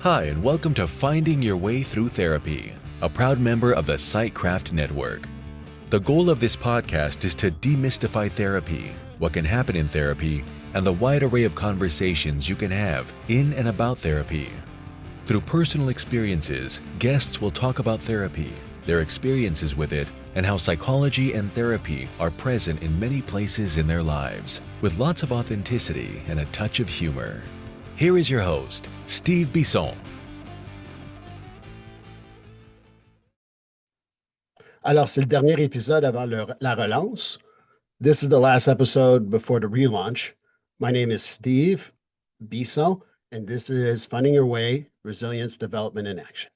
Hi, and welcome to Finding Your Way Through Therapy, a proud member of the Sightcraft Network. The goal of this podcast is to demystify therapy, what can happen in therapy, and the wide array of conversations you can have in and about therapy. Through personal experiences, guests will talk about therapy, their experiences with it, and how psychology and therapy are present in many places in their lives, with lots of authenticity and a touch of humor. Here is your host, Steve Bisson. Alors, c'est le dernier épisode avant la relance. This is the last episode before the relaunch. My name is Steve Bisson, and this is Finding Your Way, Resilience, Development, and Action.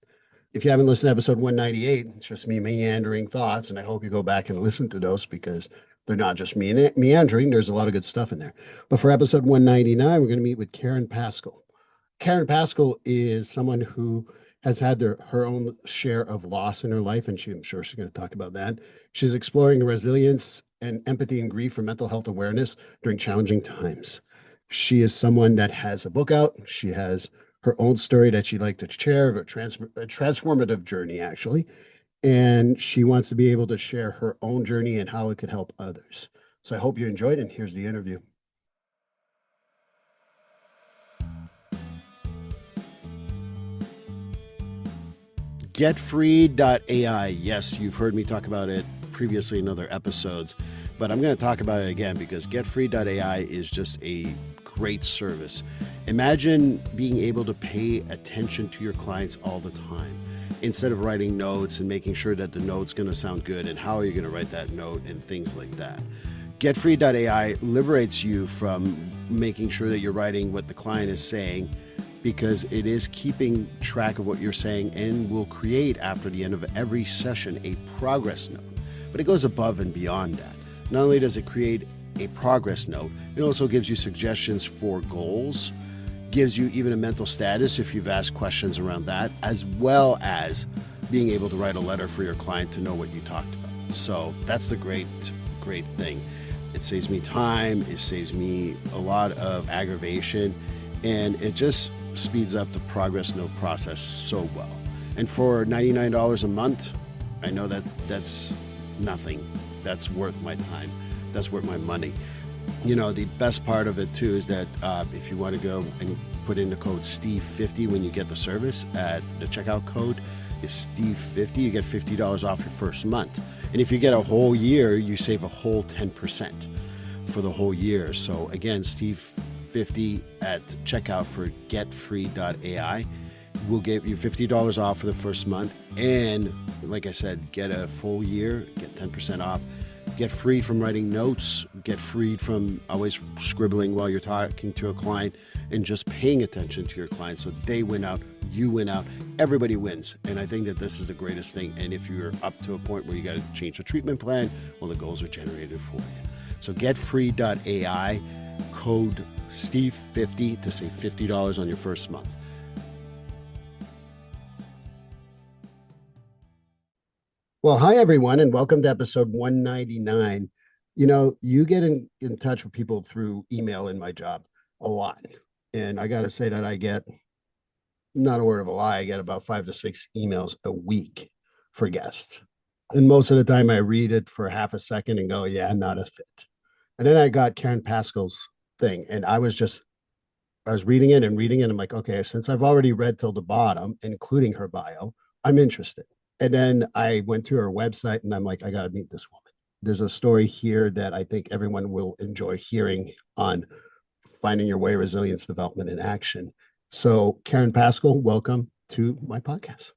If you haven't listened to episode 198, it's just me meandering thoughts, and I hope you go back and listen to those because they're not just meandering. There's a lot of good stuff in there. But for episode 199, we're going to meet with Caren Paskel. Caren Paskel is someone who has had her own share of loss in her life, and I'm sure she's going to talk about that. She's exploring resilience and empathy and grief for mental health awareness during challenging times. She is someone that has a book out. She has her own story that she'd like to share, a transformative journey, actually. And she wants to be able to share her own journey and how it could help others. So I hope you enjoyed it, and here's the interview. GetFree.ai. Yes, you've heard me talk about it previously in other episodes, but I'm going to talk about it again because GetFree.ai is just a great service. Imagine being able to pay attention to your clients all the time instead of writing notes and making sure that the note's going to sound good and how are you going to write that note and things like that. GetFree.ai liberates you from making sure that you're writing what the client is saying, because it is keeping track of what you're saying and will create, after the end of every session, a progress note. But it goes above and beyond that. Not only does it create a progress note, it also gives you suggestions for goals, gives you even a mental status if you've asked questions around that, as well as being able to write a letter for your client to know what you talked about. So that's the great thing. It saves me time, it saves me a lot of aggravation, and it just speeds up the progress note process so well. And for $99 a month, I know that that's nothing. That's worth my time. That's worth my money. You know, the best part of it too is that if you want to go and put in the code Steve50 when you get the service, at the checkout code is Steve50, you get $50 off your first month. And if you get a whole year, you save a whole 10% for the whole year. So again, Steve50 at checkout for getfree.ai will give you $50 off for the first month. And like I said, get a full year, get 10% off, get freed from writing notes, get freed from always scribbling while you're talking to a client, and just paying attention to your client so they win out, you win out, everybody wins. And I think that this is the greatest thing. And if you're up to a point where you got to change the treatment plan, well, the goals are generated for you. So getfree.ai, code Steve50 to save $50 on your first month. Well, hi, everyone, and welcome to episode 199. You know, you get in touch with people through email in my job a lot. And I got to say that I get, not a word of a lie, I get about 5 to 6 emails a week for guests. And most of the time I read it for half a second and go, yeah, not a fit. And then I got Caren Paskel's thing, and I was reading it. And I'm like, okay, since I've already read till the bottom, including her bio, I'm interested. And then I went to her website and I'm like, I got to meet this woman. There's a story here that I think everyone will enjoy hearing on Finding Your Way, Resilience, Development, and Action. So Caren Paskel, welcome to my podcast.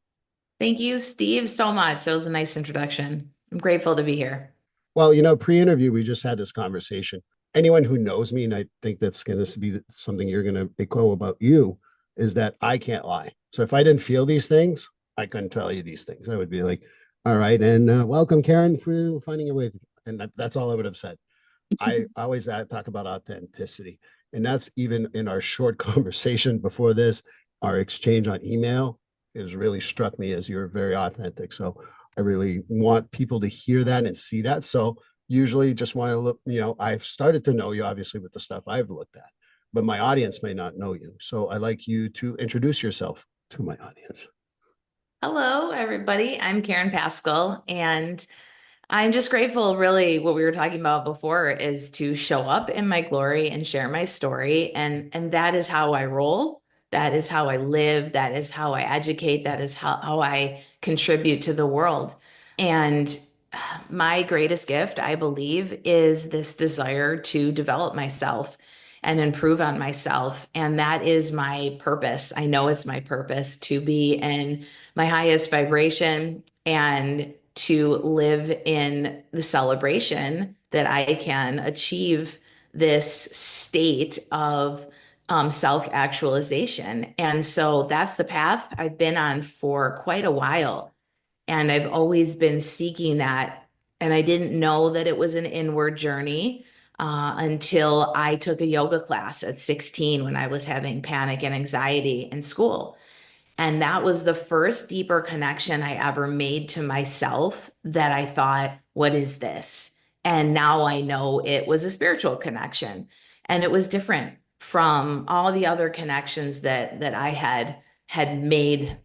Thank you, Steve, so much. That was a nice introduction. I'm grateful to be here. Well, you know, pre-interview, we just had this conversation. Anyone who knows me, and I think that's going to be something you're going to echo about you, is that I can't lie. So if I didn't feel these things, I couldn't tell you these things. I would be like, all right, and welcome, Caren, for Finding Your Way. And that's all I would have said. I always talk about authenticity. And that's even in our short conversation before this, our exchange on email has really struck me as you're very authentic. So I really want people to hear that and see that. So usually just want to look, you know, I've started to know you obviously with the stuff I've looked at, but my audience may not know you. So I'd like you to introduce yourself to my audience. Hello, everybody. I'm Caren Paskel, and I'm just grateful, really, what we were talking about before is to show up in my glory and share my story. And that is how I roll. That is how I live. That is how I educate. That is how I contribute to the world. And my greatest gift, I believe, is this desire to develop myself and improve on myself. And that is my purpose. I know it's my purpose to be in my highest vibration and to live in the celebration that I can achieve this state of self-actualization. And so that's the path I've been on for quite a while. And I've always been seeking that. And I didn't know that it was an inward journey until I took a yoga class at 16 when I was having panic and anxiety in school. And that was the first deeper connection I ever made to myself that I thought, what is this? And now I know it was a spiritual connection. And it was different from all the other connections that I had made,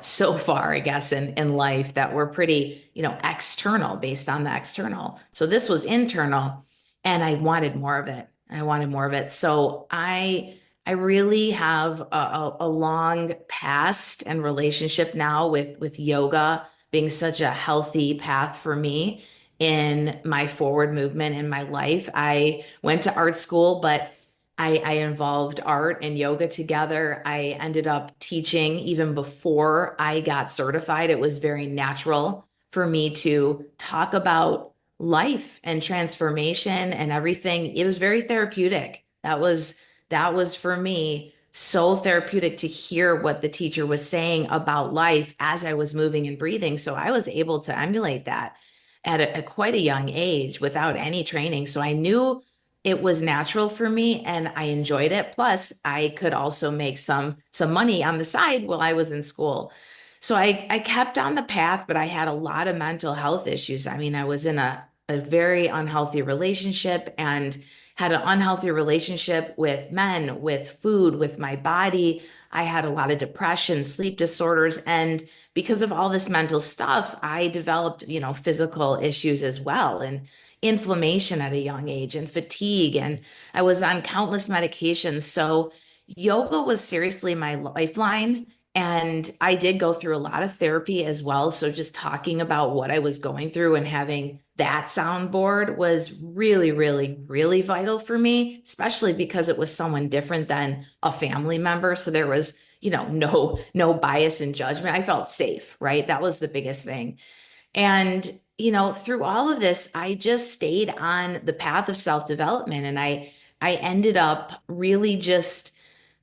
so far, I guess, in life that were pretty, external, based on the external. So this was internal, and I wanted more of it. I wanted more of it. So I really have a long past and relationship now with yoga being such a healthy path for me in my forward movement in my life. I went to art school, but I involved art and yoga together. I ended up teaching even before I got certified. It was very natural for me to talk about life and transformation and everything. It was very therapeutic. That was for me so therapeutic to hear what the teacher was saying about life as I was moving and breathing. So I was able to emulate that at quite a young age without any training. So I knew it was natural for me and I enjoyed it. Plus, I could also make some money on the side while I was in school. So I kept on the path, but I had a lot of mental health issues. I mean, I was in a very unhealthy relationship and had an unhealthy relationship with men, with food, with my body. I had a lot of depression, sleep disorders, and because of all this mental stuff, I developed, physical issues as well, and inflammation at a young age, and fatigue, and I was on countless medications. So yoga was seriously my lifeline. And I did go through a lot of therapy as well. So just talking about what I was going through and having that soundboard was really, really, really vital for me, especially because it was someone different than a family member. So there was, no bias and judgment. I felt safe, right? That was the biggest thing. And, through all of this, I just stayed on the path of self-development. And I ended up really just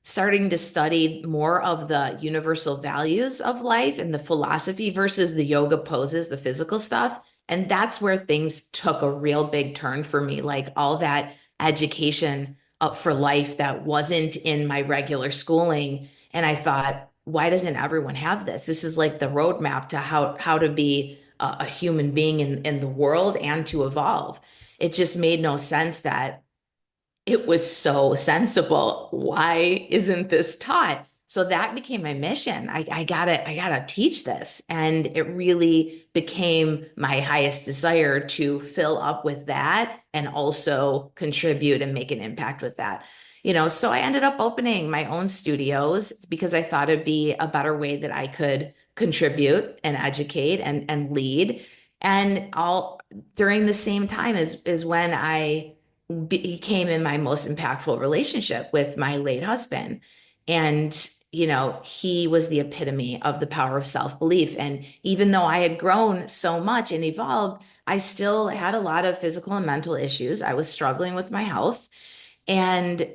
starting to study more of the universal values of life and the philosophy versus the yoga poses, the physical stuff. And that's where things took a real big turn for me, like all that education up for life that wasn't in my regular schooling. And I thought, why doesn't everyone have this? This is like the roadmap to how to be a human being in the world and to evolve. It just made no sense that it was so sensible. Why isn't this taught? So that became my mission. I gotta teach this. And it really became my highest desire to fill up with that and also contribute and make an impact with that. So I ended up opening my own studios because I thought it'd be a better way that I could contribute and educate and lead. And all during the same time is when I became in my most impactful relationship with my late husband. And, he was the epitome of the power of self-belief. And even though I had grown so much and evolved, I still had a lot of physical and mental issues. I was struggling with my health and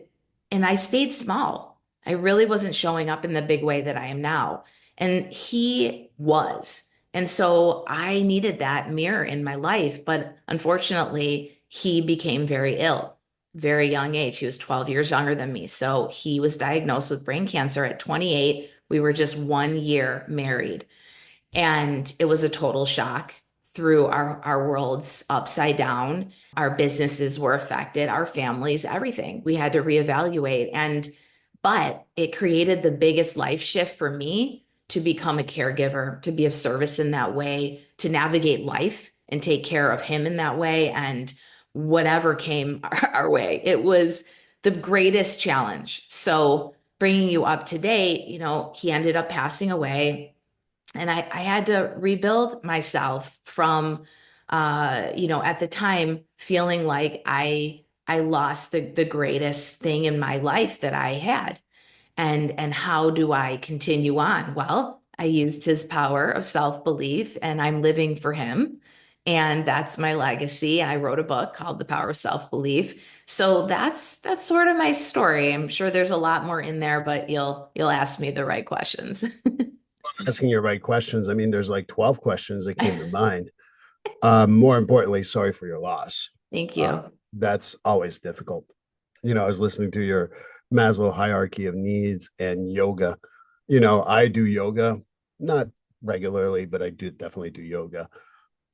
I stayed small. I really wasn't showing up in the big way that I am now. And he was. And so I needed that mirror in my life. But unfortunately, he became very ill, very young age. He was 12 years younger than me. So he was diagnosed with brain cancer at 28. We were just 1 year married. And it was a total shock. Threw our worlds upside down. Our businesses were affected, our families, everything. We had to reevaluate. And but it created the biggest life shift for me to become a caregiver, to be of service in that way, to navigate life and take care of him in that way. And whatever came our way, it was the greatest challenge. So, bringing you up to date, he ended up passing away. And I had to rebuild myself from, at the time, feeling like I lost the greatest thing in my life that I had. And how do I continue on? Well, I used his power of self-belief and I'm living for him. And that's my legacy. I wrote a book called The Power of Self-Belief. So that's sort of my story. I'm sure there's a lot more in there, but you'll ask me the right questions. Asking your right questions. I mean, there's like 12 questions that came to mind. More importantly, sorry for your loss. Thank you. That's always difficult. I was listening to your Maslow hierarchy of needs and yoga. I do yoga, not regularly, but I do definitely do yoga.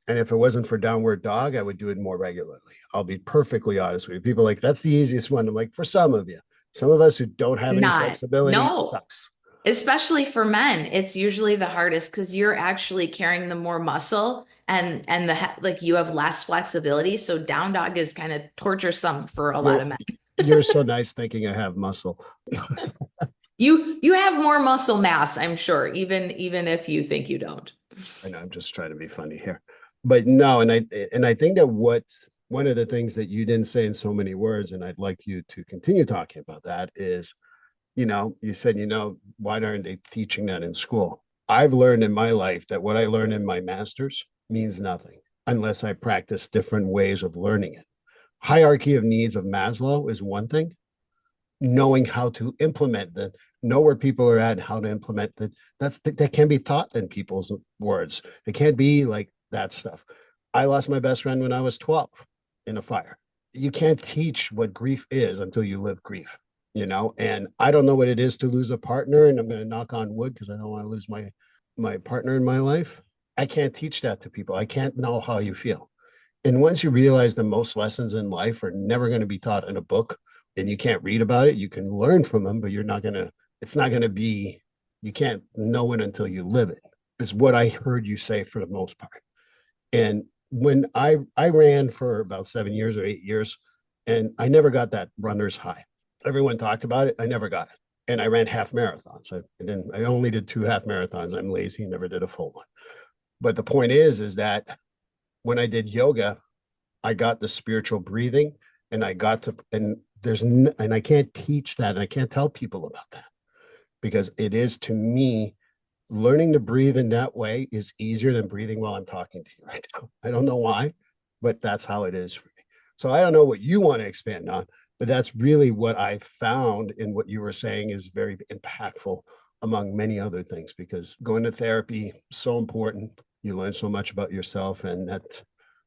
And if it wasn't for downward dog, I would do it more regularly. I'll be perfectly honest with you. People are like, that's the easiest one. I'm like, for some of you, some of us who don't have any Not, flexibility, it no. sucks. Especially for men, it's usually the hardest because you're actually carrying the more muscle and like you have less flexibility. So down dog is kind of torturesome for a lot You're of men. you're so nice thinking I have muscle. You have more muscle mass, I'm sure, even if you think you don't. I know I'm just trying to be funny here. But no, and I think that what one of the things that you didn't say in so many words, and I'd like you to continue talking about that is, you said, why aren't they teaching that in school? I've learned in my life that what I learned in my master's means nothing unless I practice different ways of learning it. Hierarchy of needs of Maslow is one thing. Knowing how to implement that, know where people are at, how to implement that can be taught in people's words. It can't be like that stuff. I lost my best friend when I was 12 in a fire. You can't teach what grief is until you live grief, and I don't know what it is to lose a partner, and I'm going to knock on wood because I don't want to lose my partner in my life. I can't teach that to people. I can't know how you feel. And once you realize that most lessons in life are never going to be taught in a book and you can't read about it, you can learn from them, but it's not going to be, you can't know it until you live it, is what I heard you say for the most part. And when I ran for about 7 years or 8 years, and I never got that runner's high. Everyone talked about it. I never got it. And I ran half marathons. I only did 2 half marathons. I'm lazy, never did a full one. But the point is that when I did yoga, I got the spiritual breathing and I got to, and I can't teach that. And I can't tell people about that because it is, to me, learning to breathe in that way is easier than breathing while I'm talking to you right now. I don't know why, but that's how it is for me. So I don't know what you want to expand on, but that's really what I found in what you were saying is very impactful among many other things, because going to therapy is so important. You learn so much about yourself, and that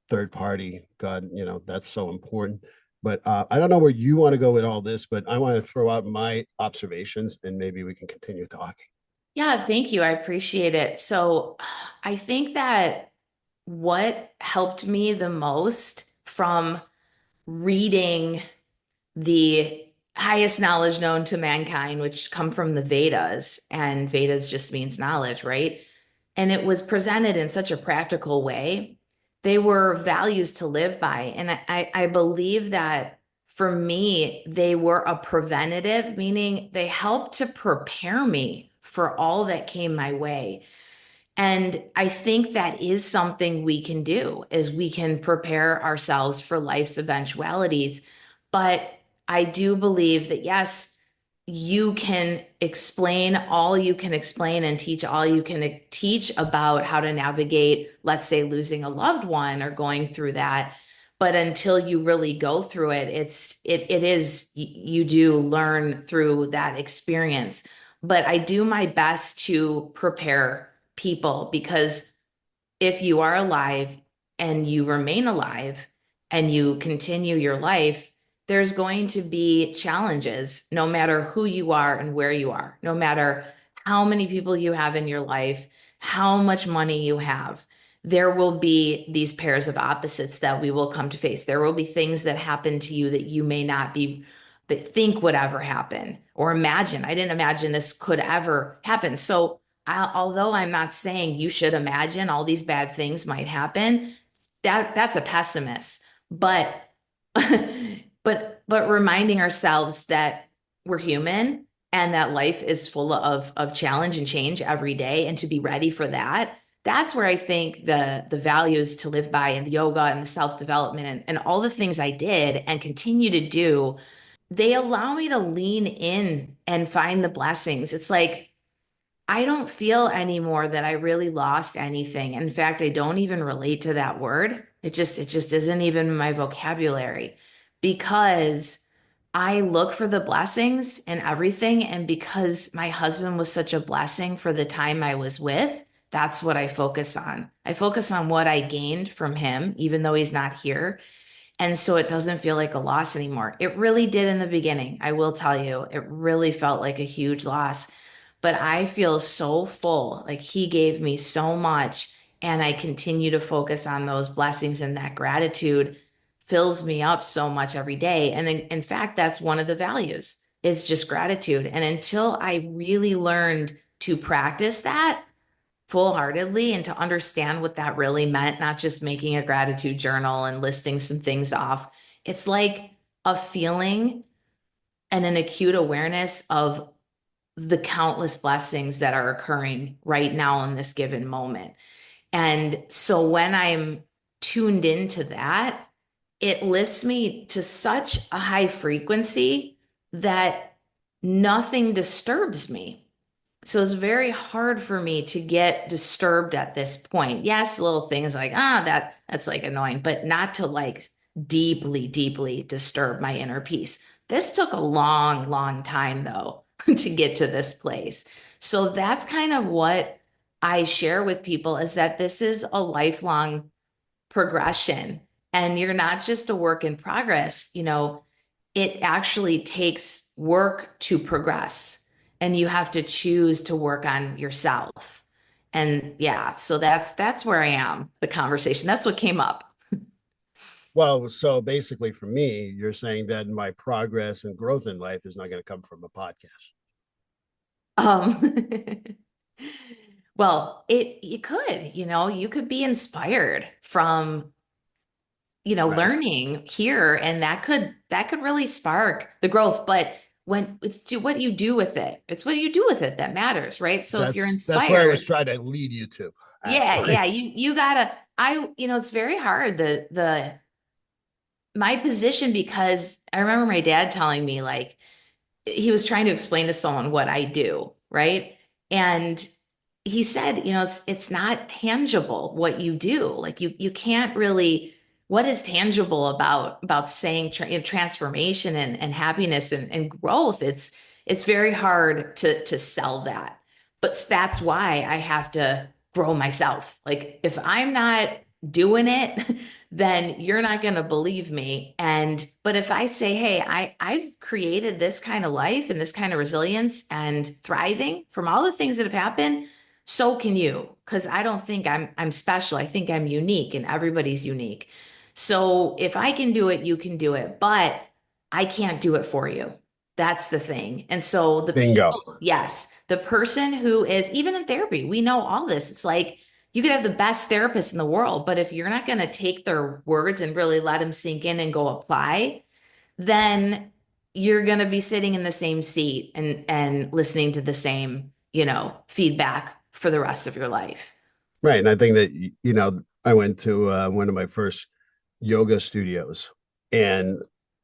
third party, God, that's so important. But I don't know where you want to go with all this, but I want to throw out my observations and maybe we can continue talking. Yeah, thank you. I appreciate it. So I think that what helped me the most from reading the highest knowledge known to mankind, which come from the Vedas, and Vedas just means knowledge, right? And it was presented in such a practical way. They were values to live by. And I believe that for me, they were a preventative, meaning they helped to prepare me for all that came my way. And I think that is something we can do is we can prepare ourselves for life's eventualities. But I do believe that yes, you can explain all you can explain and teach all you can teach about how to navigate, let's say, losing a loved one or going through that. But until you really go through it, it is you do learn through that experience. But I do my best to prepare people because if you are alive and you remain alive and you continue your life, there's going to be challenges no matter who you are and where you are, no matter how many people you have in your life, how much money you have. There will be these pairs of opposites that we will come to face. There will be things that happen to you that you may not be think would ever happen or imagine. I didn't imagine this could ever happen. So although I'm not saying you should imagine all these bad things might happen, that's a pessimist. But but reminding ourselves that we're human and that life is full of challenge and change every day, and to be ready for that. That's where I think the values to live by and the yoga and the self-development and all the things I did and continue to do, they allow me to lean in and find the blessings. It's like I don't feel anymore that I really lost anything. In fact, I don't even relate to that word. It just isn't even in my vocabulary because I look for the blessings in everything. And because my husband was such a blessing for the time I was with, that's what I focus on. I focus on what I gained from him, even though he's not here. And so it doesn't feel like a loss anymore. It really did in the beginning. I will tell you, it really felt like a huge loss. But I feel so full. Like he gave me so much. And I continue to focus on those blessings, and that gratitude fills me up so much every day. And then, in fact, that's one of the values is just gratitude. And until I really learned to practice that, full-heartedly and to understand what that really meant, not just making a gratitude journal and listing some things off. It's like a feeling and an acute awareness of the countless blessings that are occurring right now in this given moment. And so when I'm tuned into that, it lifts me to such a high frequency that nothing disturbs me. So it's very hard for me to get disturbed at this point. Yes, little things like, that's like annoying, but not to like deeply, deeply disturb my inner peace. This took a long, long time though to get to this place. So that's kind of what I share with people is that this is a lifelong progression and you're not just a work in progress. It actually takes work to progress and you have to choose to work on yourself. And yeah, so that's where I am, the conversation. That's what came up. Well, so basically for me, you're saying that my progress and growth in life is not going to come from a podcast. Um well, you could, you could be inspired from Right. learning here, and that could really spark the growth. But when what you do with it, it's what you do with it that matters, right? So if you're That's where I was inspired, trying to lead you to, yeah, actually. you gotta, it's very hard, the my position, because I remember my dad telling me, like, he was trying to explain to someone what I do, right? And he said, it's not tangible what you do. Like you can't really, what is tangible about saying transformation and happiness and growth? It's very hard to sell that. But that's why I have to grow myself. Like if I'm not doing it, then you're not going to believe me. But if I say, hey, I've created this kind of life and this kind of resilience and thriving from all the things that have happened, so can you. Because I don't think I'm special. I think I'm unique and everybody's unique. So if I can do it, you can do it. But I can't do it for you. That's the thing. And so the Bingo. people, yes, the person who is even in therapy, we know all this. It's like you could have the best therapist in the world, but if you're not going to take their words and really let them sink in and go apply, then you're going to be sitting in the same seat and listening to the same, feedback for the rest of your life. Right. And I think that, I went to one of my first yoga studios, and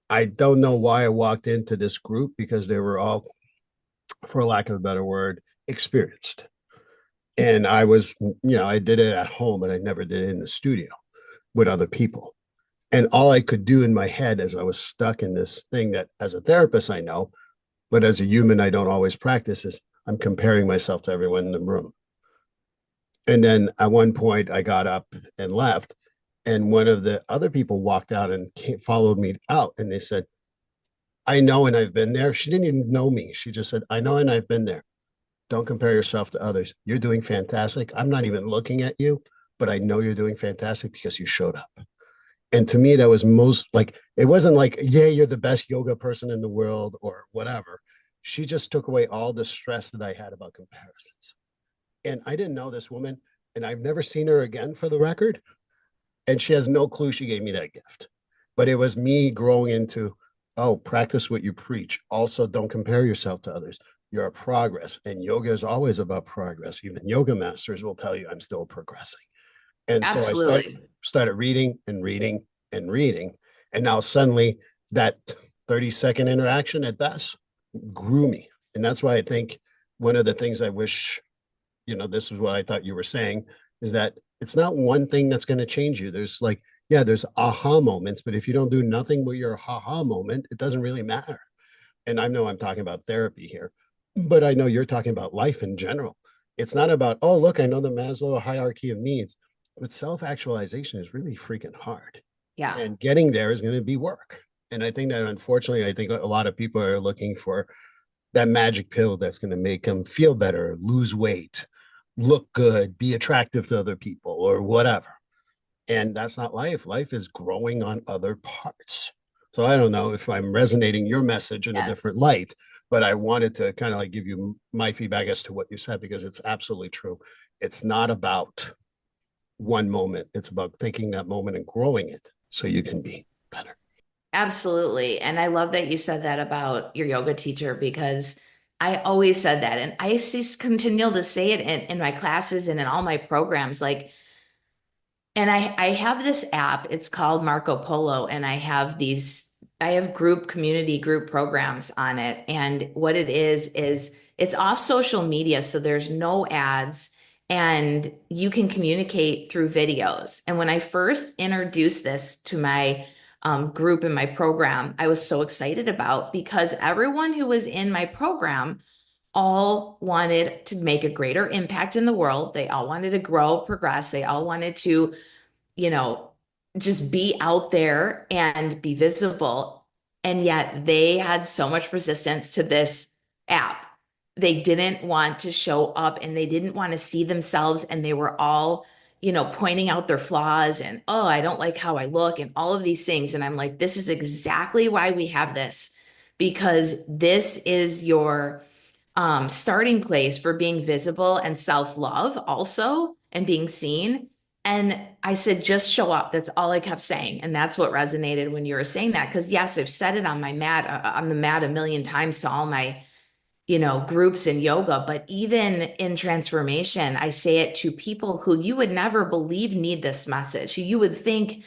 I don't know why I walked into this group because they were all, for lack of a better word, experienced. And I was, I did it at home, but I never did it in the studio with other people. And all I could do in my head as I was stuck in this thing that as a therapist, I know, but as a human, I don't always practice is I'm comparing myself to everyone in the room. And then at one point, I got up and left. And one of the other people walked out and followed me out. And they said, I know, and I've been there. She didn't even know me. She just said, I know, and I've been there. Don't compare yourself to others. You're doing fantastic. I'm not even looking at you, but I know you're doing fantastic because you showed up. And to me, that was most like, it wasn't like, yeah, you're the best yoga person in the world or whatever. She just took away all the stress that I had about comparisons. And I didn't know this woman, and I've never seen her again for the record. And she has no clue she gave me that gift. But it was me growing into, oh, practice what you preach. Also, don't compare yourself to others. You're a progress. And yoga is always about progress. Even yoga masters will tell you I'm still progressing. And so I Absolutely. started reading and reading and reading. And now suddenly that 30-second interaction at best grew me. And that's why I think one of the things I wish, this is what I thought you were saying, is that it's not one thing that's going to change you. There's like, yeah, there's aha moments, but if you don't do nothing with your aha moment, it doesn't really matter. And I know I'm talking about therapy here, but I know you're talking about life in general. It's not about, oh, look, I know the Maslow hierarchy of needs, but self actualization is really freaking hard. Yeah. And getting there is going to be work. And I think that unfortunately, I think a lot of people are looking for that magic pill that's going to make them feel better, lose weight, look good, be attractive to other people, or whatever. And that's not life. Life is growing on other parts. So I don't know if I'm resonating your message in a different Yes. light, but I wanted to kind of like give you my feedback as to what you said because it's absolutely true. It's not about one moment, it's about taking that moment and growing it so you can be better. Absolutely. And I love that you said that about your yoga teacher because I always said that. And I see, continue to say it in my classes and in all my programs. Like, and I have this app, it's called Marco Polo, and I have community group programs on it. And what it is it's off social media. So there's no ads and you can communicate through videos. And when I first introduced this to my group in my program, I was so excited about because everyone who was in my program all wanted to make a greater impact in the world. They all wanted to grow, progress. They all wanted to you know, just be out there and be visible. And yet they had so much resistance to this app. They didn't want to show up and they didn't want to see themselves. And they were all, pointing out their flaws and, oh, I don't like how I look and all of these things. And I'm like, this is exactly why we have this, because this is your starting place for being visible and self-love also and being seen. And I said, just show up. That's all I kept saying. And that's what resonated when you were saying that. Because yes, I've said it on the mat a million times to all my, groups in yoga, but even in transformation, I say it to people who you would never believe need this message, who you would think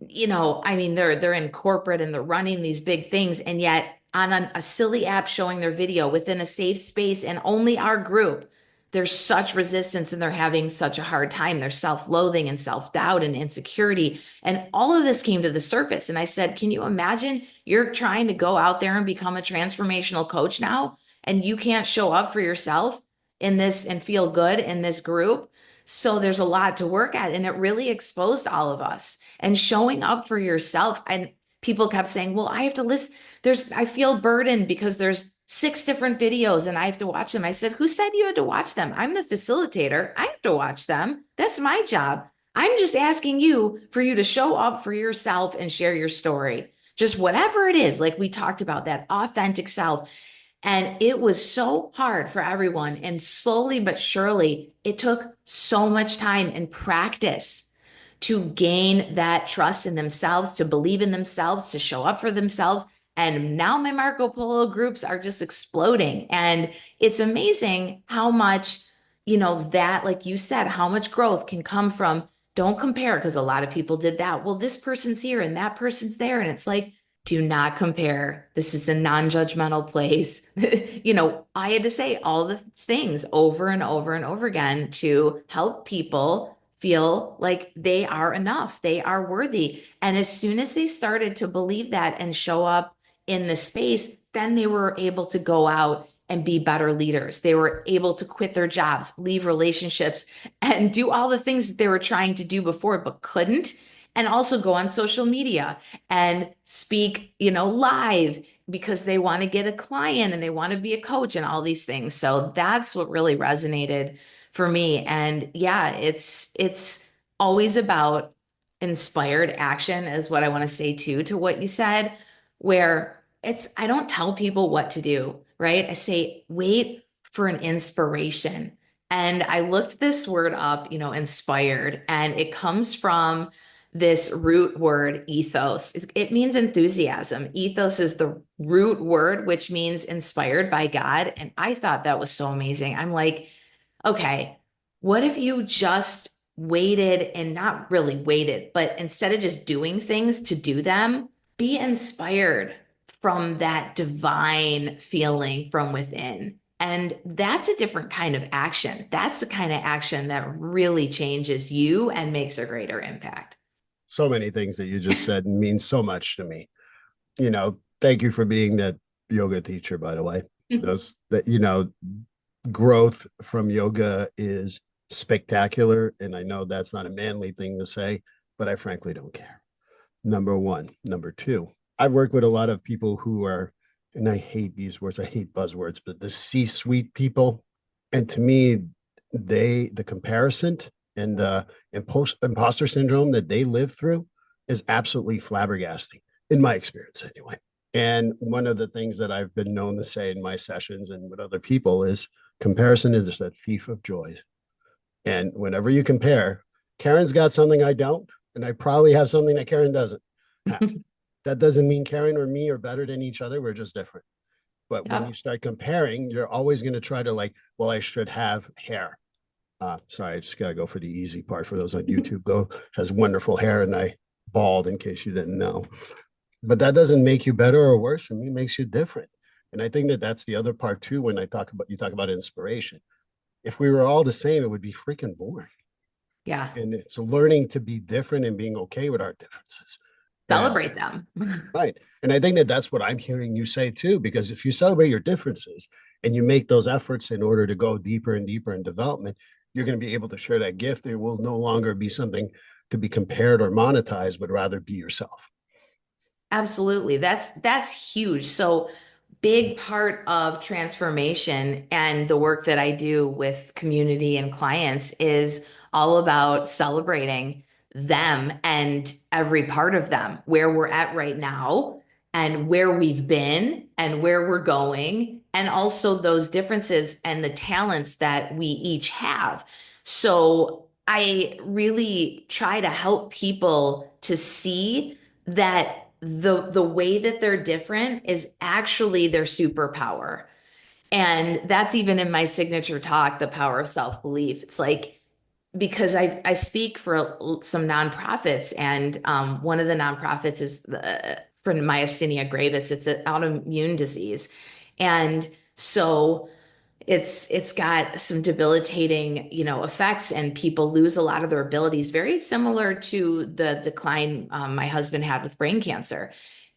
I mean, they're in corporate and they're running these big things, and yet on a silly app showing their video within a safe space and only our group, there's such resistance and they're having such a hard time. There's self-loathing and self-doubt and insecurity. And all of this came to the surface. And I said, can you imagine you're trying to go out there and become a transformational coach now, and you can't show up for yourself in this and feel good in this group? So there's a lot to work at. And it really exposed all of us and showing up for yourself. And people kept saying, well, I have to listen. I feel burdened because there's 6 different videos and I have to watch them. I said, who said you had to watch them? I'm the facilitator. I have to watch them. That's my job. I'm just asking you for you to show up for yourself and share your story. Just whatever it is, like we talked about, that authentic self. And it was so hard for everyone. And slowly but surely, it took so much time and practice to gain that trust in themselves, to believe in themselves, to show up for themselves. And now my Marco Polo groups are just exploding. And it's amazing how much, that, like you said, how much growth can come from don't compare, because a lot of people did that. Well, this person's here and that person's there. And it's like, do not compare. This is a non-judgmental place. I had to say all the things over and over and over again to help people feel like they are enough, they are worthy. And as soon as they started to believe that and show up in the space, then they were able to go out and be better leaders. They were able to quit their jobs, leave relationships, and do all the things that they were trying to do before but couldn't. And also go on social media and speak, live because they want to get a client and they want to be a coach and all these things. So that's what really resonated for me. And yeah, it's always about inspired action is what I want to say too, to what you said, where I don't tell people what to do, right? I say, wait for an inspiration. And I looked this word up, inspired, and it comes from this root word, ethos. It means enthusiasm. Ethos is the root word, which means inspired by God. And I thought that was so amazing. I'm like, okay, what if you just waited and not really waited, but instead of just doing things to do them, be inspired from that divine feeling from within. And that's a different kind of action. That's the kind of action that really changes you and makes a greater impact. So many things that you just said mean so much to me. Thank you for being that yoga teacher, by the way. Those that, growth from yoga is spectacular. And I know that's not a manly thing to say, but I frankly don't care. Number one. Number two, I've worked with a lot of people who are, and I hate these words, I hate buzzwords, but the C-suite people. And to me, the comparison and the imposter syndrome that they live through is absolutely flabbergasting, in my experience anyway. And one of the things that I've been known to say in my sessions and with other people is comparison is a thief of joy. And whenever you compare, Karen's got something I don't, and I probably have something that Karen doesn't have. That doesn't mean Karen or me are better than each other. We're just different. But when you Yep. start comparing, you're always going to try to like, well, I should have hair. Sorry, I just gotta go for the easy part. For those on YouTube, go has wonderful hair, and I bald in case you didn't know. But that doesn't make you better or worse. I mean, it makes you different. And I think that that's the other part too. When you talk about inspiration. If we were all the same, it would be freaking boring. Yeah. And so learning to be different and being okay with our differences. And Celebrate them. right. And I think that that's what I'm hearing you say too, because if you celebrate your differences and you make those efforts in order to go deeper and deeper in development, you're going to be able to share that gift. It will no longer be something to be compared or monetized, but rather be yourself. Absolutely. That's huge. So big part of transformation and the work that I do with community and clients is all about celebrating them and every part of them, where we're at right now and where we've been and where we're going, and also those differences and the talents that we each have. So I really try to help people to see that the way that they're different is actually their superpower. And that's even in my signature talk, The Power of Self-Belief. It's like, because I speak for some nonprofits, and one of the nonprofits is for myasthenia gravis. It's an autoimmune disease. And so it's got some debilitating, effects, and people lose a lot of their abilities, very similar to the decline my husband had with brain cancer.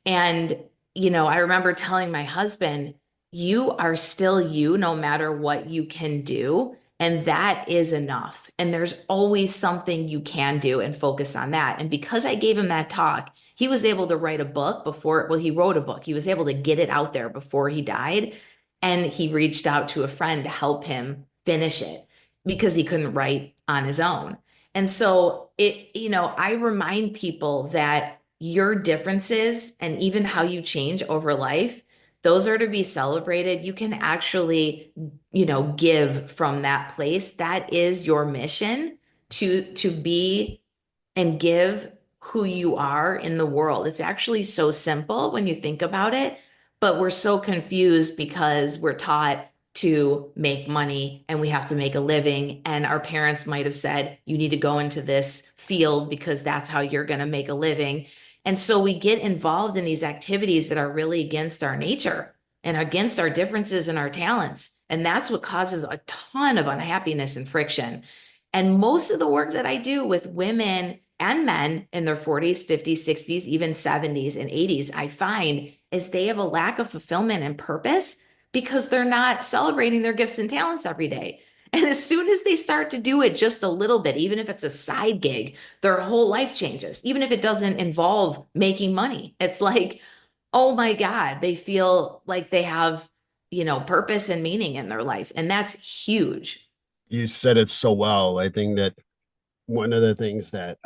And, I remember telling my husband, you are still you, no matter what you can do. And that is enough. And there's always something you can do, and focus on that. And because I gave him that talk, he was able to write a book before, well, he wrote a book. He was able to get it out there before he died. And he reached out to a friend to help him finish it because he couldn't write on his own. And so I remind people that your differences and even how you change over life, those are to be celebrated. You can actually, give from that place. That is your mission, to be and give who you are in the world. It's actually so simple when you think about it, but we're so confused because we're taught to make money and we have to make a living. And our parents might have said, you need to go into this field because that's how you're going to make a living. And so we get involved in these activities that are really against our nature and against our differences and our talents. And that's what causes a ton of unhappiness and friction. And most of the work that I do with women and men in their 40s, 50s, 60s, even 70s and 80s, I find is they have a lack of fulfillment and purpose because they're not celebrating their gifts and talents every day. And as soon as they start to do it just a little bit, even if it's a side gig, their whole life changes, even if it doesn't involve making money. It's like, oh my God, they feel like they have, purpose and meaning in their life. And that's huge. You said it so well. I think that one of the things that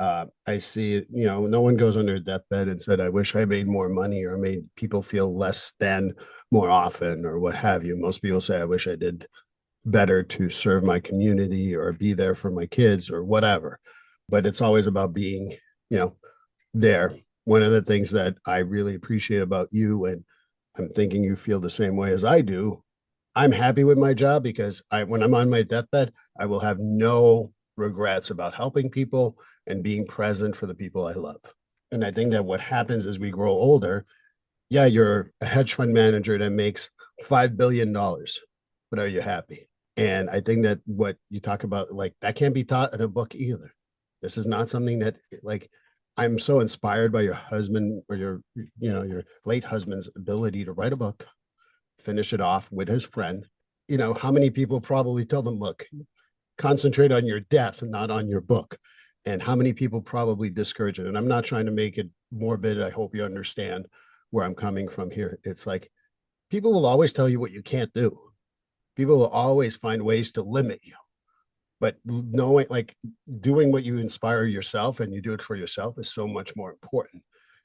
I see, no one goes on their deathbed and said, I wish I made more money or made people feel less than more often or what have you. Most people say, I wish I did better to serve my community or be there for my kids or whatever. But it's always about being, you know, there. One of the things that I really appreciate about you, and I'm thinking you feel the same way as I do, I'm happy with my job because when I'm on my deathbed, I will have no regrets about helping people and being present for the people I love. And I think that what happens as we grow older, yeah, you're a hedge fund manager that makes $5 billion, but are you happy? And I think that what you talk about, like that can't be taught in a book either. This is not something that like I'm so inspired by your husband or your late husband's ability to write a book, finish it off with his friend. How many people probably tell them, look, concentrate on your death, not on your book. And how many people probably discourage it. And I'm not trying to make it morbid. I hope you understand where I'm coming from here. It's like people will always tell you what you can't do. People will always find ways to limit you. But knowing, like doing what you inspire yourself and you do it for yourself is so much more important.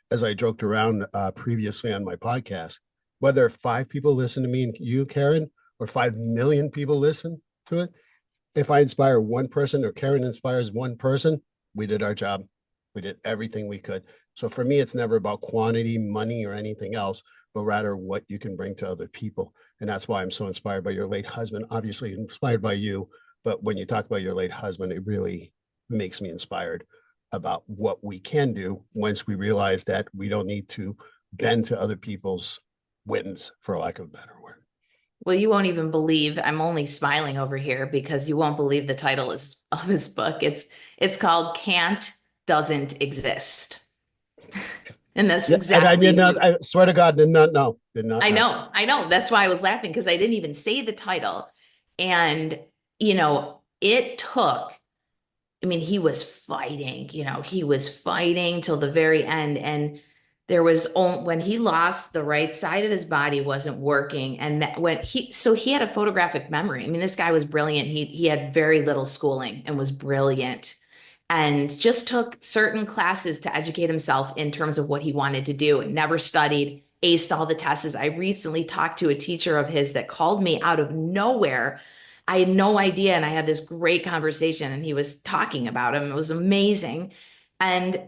As I joked around previously on my podcast, whether 5 people listen to me and you, Caren, or 5 million people listen to it, if I inspire one person or Caren inspires one person, we did our job. We did everything we could. So for me, it's never about quantity, money, or anything else, but rather what you can bring to other people. And that's why I'm so inspired by your late husband, obviously inspired by you. But when you talk about your late husband, it really makes me inspired about what we can do once we realize that we don't need to bend to other people's whims, for lack of a better word. Well, you won't even believe, I'm only smiling over here because you won't believe the title of his book. It's called Can't Doesn't Exist. And that's Yeah, and I exactly did not. I swear to God, did not know. Did not I know. know, I know. That's why I was laughing because I didn't even say the title. And, it took, I mean, he was fighting till the very end. And there was only, when he lost the right side of his body wasn't working. And that so he had a photographic memory. I mean, this guy was brilliant. He had very little schooling and was brilliant and just took certain classes to educate himself in terms of what he wanted to do and never studied, aced all the tests. I recently talked to a teacher of his that called me out of nowhere. I had no idea. And I had this great conversation and he was talking about him. It was amazing. And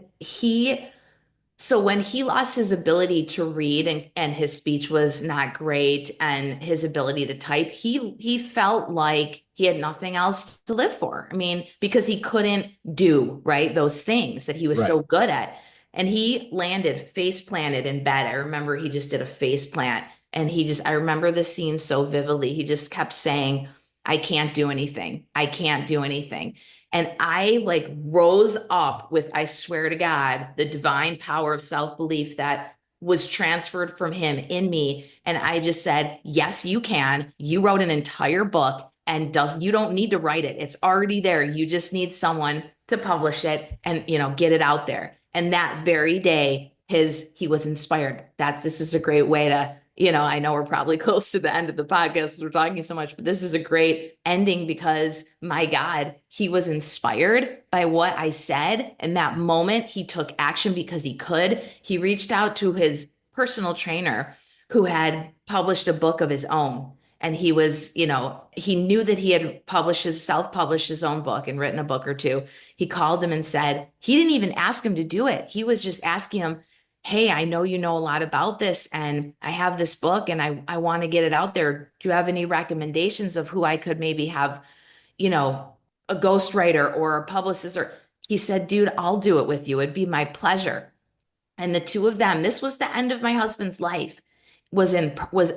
so when he lost his ability to read and his speech was not great and his ability to type, he felt like he had nothing else to live for. I mean, because he couldn't do, right, those things that he was Right. so good at. And he landed face planted in bed. I remember he just did a face plant and I remember the scene so vividly. He just kept saying, I can't do anything. I can't do anything. And I like rose up with, I swear to God, the divine power of self-belief that was transferred from him in me. And I just said, yes, you can. You wrote an entire book and you don't need to write it. It's already there. You just need someone to publish it and, get it out there. And that very day, he was inspired. This is a great way to, I know we're probably close to the end of the podcast. We're talking so much, but this is a great ending because my God, he was inspired by what I said. And that moment he took action because he could. He reached out to his personal trainer who had published a book of his own. And he was, he knew that he had self-published his own book and written a book or two. He called him and said, he didn't even ask him to do it. He was just asking him, hey, I know you know a lot about this and I have this book and I want to get it out there. Do you have any recommendations of who I could maybe have, a ghostwriter or a publicist? Or he said, dude, I'll do it with you. It'd be my pleasure. And the two of them, this was the end of my husband's life, was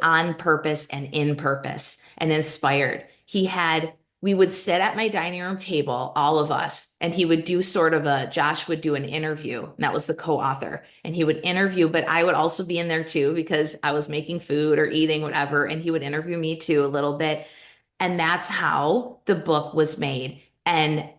on purpose and in purpose and inspired. We would sit at my dining room table, all of us, and he would do Josh would do an interview, and that was the co-author, and he would interview, but I would also be in there too because I was making food or eating whatever, and he would interview me too a little bit. And that's how the book was made. And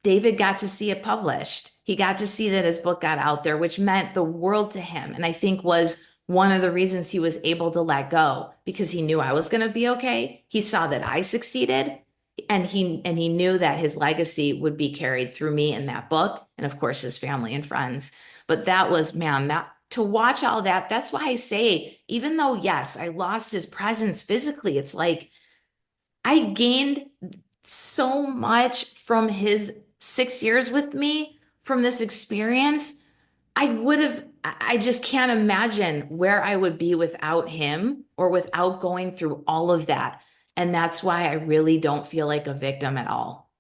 David got to see it published. He got to see that his book got out there, which meant the world to him. And I think was one of the reasons he was able to let go because he knew I was going to be okay. He saw that I succeeded And he knew that his legacy would be carried through me in that book, and of course his family and friends. But that was, man, that to watch all that, that's why I say, even though yes, I lost his presence physically, it's like I gained so much from his 6 years with me, from this experience. I just can't imagine where I would be without him or without going through all of that. And that's why I really don't feel like a victim at all.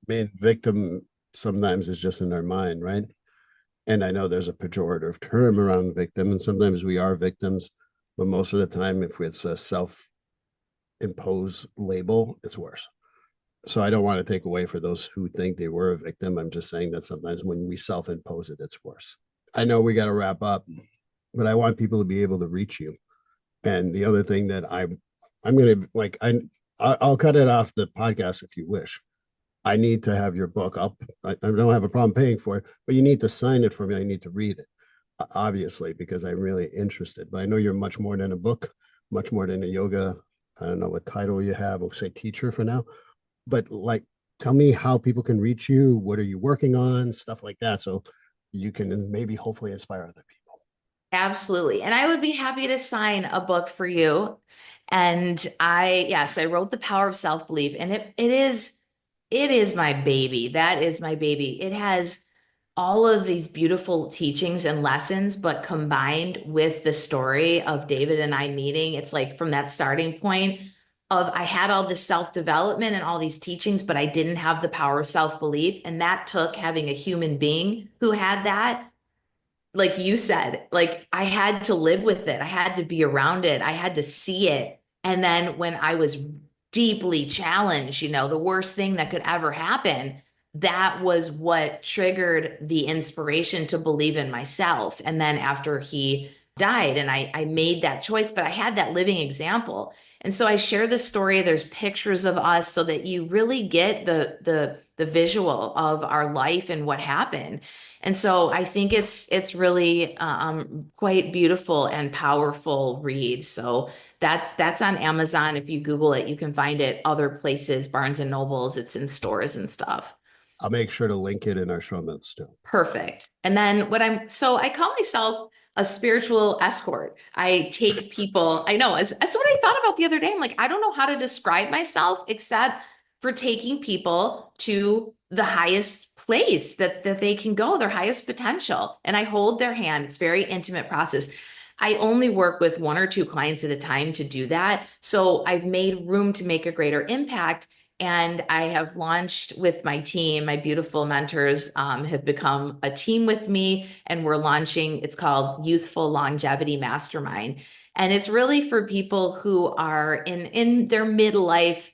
I mean, victim sometimes is just in our mind, right? And I know there's a pejorative term around victim, and sometimes we are victims, but most of the time, if it's a self-imposed label, it's worse. So I don't want to take away for those who think they were a victim. I'm just saying that sometimes when we self-impose it, it's worse. I know we got to wrap up, but I want people to be able to reach you. And the other thing that I'm gonna like I'll cut it off the podcast if you wish. I need to have your book up. I don't have a problem paying for it, but you need to sign it for me. I need to read it, obviously, because I'm really interested. But I know you're much more than a book, much more than a yoga. I don't know what title you have. We'll say teacher for now. But like, tell me how people can reach you. What are you working on? Stuff like that. So you can maybe hopefully inspire other people. Absolutely. And I would be happy to sign a book for you. And yes, I wrote The Power of Self-Belief, and it is my baby. That is my baby. It has all of these beautiful teachings and lessons, but combined with the story of David and I meeting, it's like from that starting point of I had all this self-development and all these teachings, but I didn't have the power of self-belief. And that took having a human being who had that, like you said, like I had to live with it. I had to be around it. I had to see it. And then when I was deeply challenged, the worst thing that could ever happen, that was what triggered the inspiration to believe in myself. And then after he died, and I made that choice, but I had that living example. And so I share the story. There's pictures of us so that you really get the visual of our life and what happened. And so I think it's really quite beautiful and powerful read. So that's on Amazon. If you Google it, you can find it other places, Barnes and Nobles. It's in stores and stuff. I'll make sure to link it in our show notes too. Perfect. And then I call myself a spiritual escort. I take people, I know, that's what I thought about the other day. I'm like, I don't know how to describe myself except for taking people to the highest place that they can go, their highest potential. And I hold their hand. It's a very intimate process. I only work with one or two clients at a time to do that. So I've made room to make a greater impact. And I have launched with my team. My beautiful mentors have become a team with me, and we're launching. It's called Youthful Longevity Mastermind, and it's really for people who are in their midlife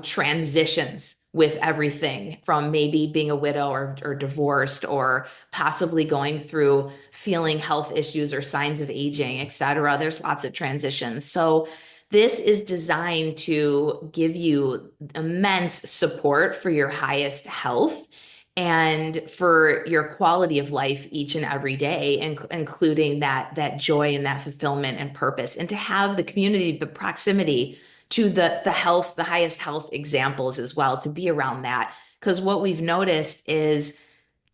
transitions with everything from maybe being a widow or divorced or possibly going through feeling health issues or signs of aging, et cetera. There's lots of transitions. So this is designed to give you immense support for your highest health and for your quality of life each and every day, including that joy and that fulfillment and purpose, and to have the community, the proximity to the health, the highest health examples as well, to be around that. Because what we've noticed is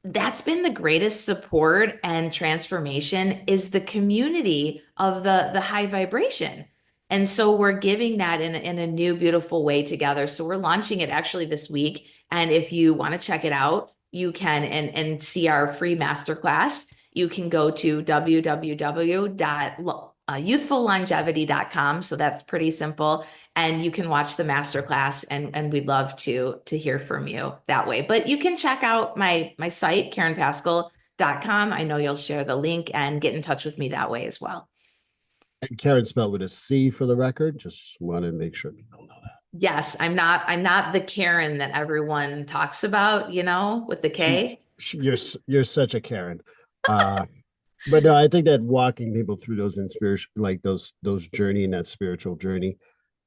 that's been the greatest support and transformation is the community of the high vibration. And so we're giving that in a new, beautiful way together. So we're launching it actually this week. And if you want to check it out, you can and see our free masterclass. You can go to www.youthfullongevity.com. So that's pretty simple. And you can watch the masterclass, and we'd love to hear from you that way. But you can check out my site, CarenPaskel.com. I know you'll share the link and get in touch with me that way as well. And Caren spelled with a C for the record. Just want to make sure people know that. Yes, I'm not the Caren that everyone talks about, with the K. You're such a Caren. But no, I think that walking people through those inspiration, like those journey and that spiritual journey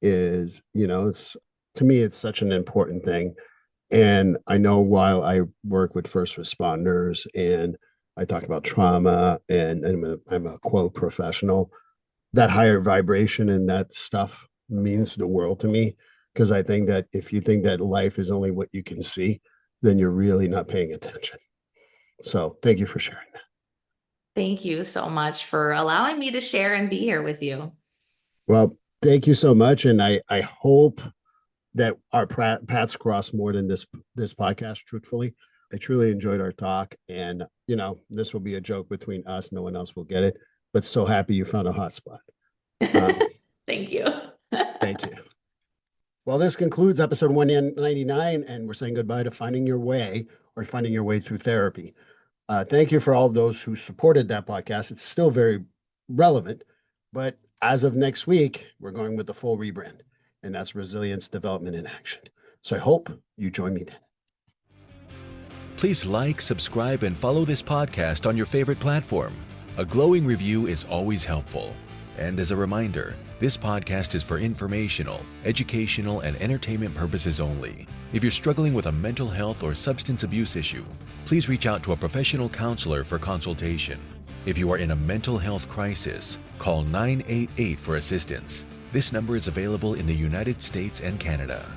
is, it's to me, it's such an important thing. And I know while I work with first responders and I talk about trauma and I'm a quote professional, that higher vibration and that stuff means the world to me. because I think that if you think that life is only what you can see, then you're really not paying attention. So thank you for sharing that. Thank you so much for allowing me to share and be here with you. Well, thank you so much. And I hope that our paths cross more than this podcast, truthfully. I truly enjoyed our talk. And, this will be a joke between us. No one else will get it. But so happy you found a hotspot. Thank you. Thank you. Well, this concludes episode 199, and we're saying goodbye to finding your way through therapy. Thank you for all those who supported that podcast. It's still very relevant, but as of next week, we're going with the full rebrand, and that's Resilience Development in Action. So I hope you join me then. Please like, subscribe, and follow this podcast on your favorite platform. A glowing review is always helpful. And as a reminder, this podcast is for informational, educational, and entertainment purposes only. If you're struggling with a mental health or substance abuse issue, please reach out to a professional counselor for consultation. If you are in a mental health crisis, call 988 for assistance. This number is available in the United States and Canada.